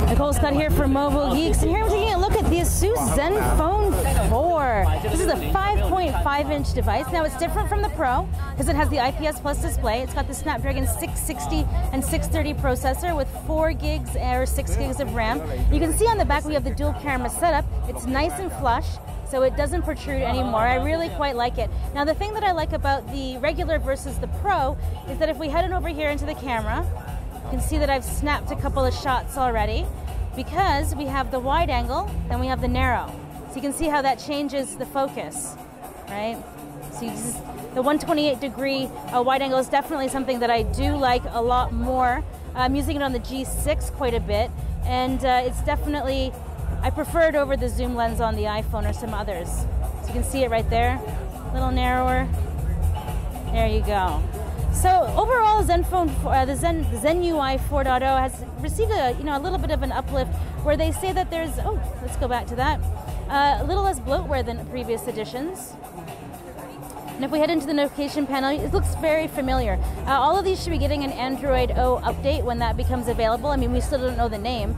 Nicole Scott here for Mobile Geeks, and here I'm taking a look at the ASUS ZenFone 4. This is a 5.5-inch device. Now it's different from the Pro because it has the IPS Plus display. It's got the Snapdragon 660 and 630 processor with 4 gigs or 6 gigs of RAM. You can see on the back we have the dual camera setup. It's nice and flush, so it doesn't protrude anymore. I really quite like it. Now the thing that I like about the regular versus the Pro is that if we head on over here into the camera, you can see that I've snapped a couple of shots already because we have the wide angle, then we have the narrow. So you can see how that changes the focus, right? So the 128-degree wide angle is definitely something that I do like a lot more. I'm using it on the G6 quite a bit, and it's definitely, I prefer it over the zoom lens on the iPhone or some others. So you can see it right there, a little narrower. There you go. So overall, ZenFone, the Zen UI 4.0 has received a little bit of an uplift, where they say that there's, let's go back to that, a little less bloatware than previous editions. And if we head into the notification panel, it looks very familiar. All of these should be getting an Android O update when that becomes available. I mean, we still don't know the name,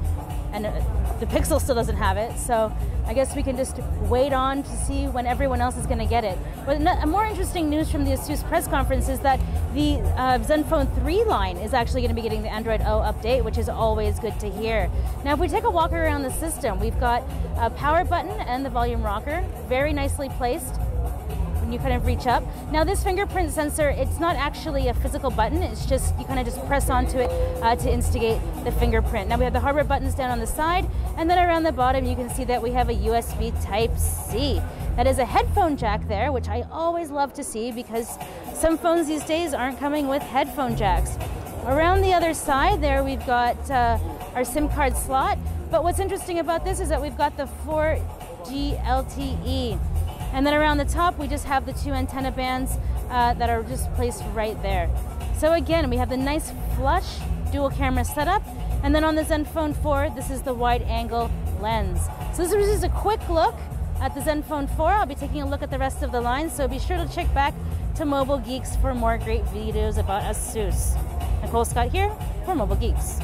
and the Pixel still doesn't have it, so I guess we can just wait on to see when everyone else is going to get it. But a more interesting news from the ASUS press conference is that the ZenFone 3 line is actually going to be getting the Android O update, which is always good to hear. Now, if we take a walk around the system, we've got a power button and the volume rocker, very nicely placed when you kind of reach up. Now, this fingerprint sensor, it's not actually a physical button, it's just, you kind of just press onto it to instigate the fingerprint. Now, we have the hardware buttons down on the side, and then around the bottom you can see that we have a USB Type-C. That is a headphone jack there, which I always love to see because some phones these days aren't coming with headphone jacks. Around the other side there we've got our SIM card slot, but what's interesting about this is that we've got the 4G LTE. And then around the top, we just have the 2 antenna bands that are just placed right there. So again, we have the nice flush dual camera setup. And then on the ZenFone 4, this is the wide angle lens. So this was just a quick look at the ZenFone 4. I'll be taking a look at the rest of the line. So be sure to check back to Mobile Geeks for more great videos about ASUS. Nicole Scott here for Mobile Geeks.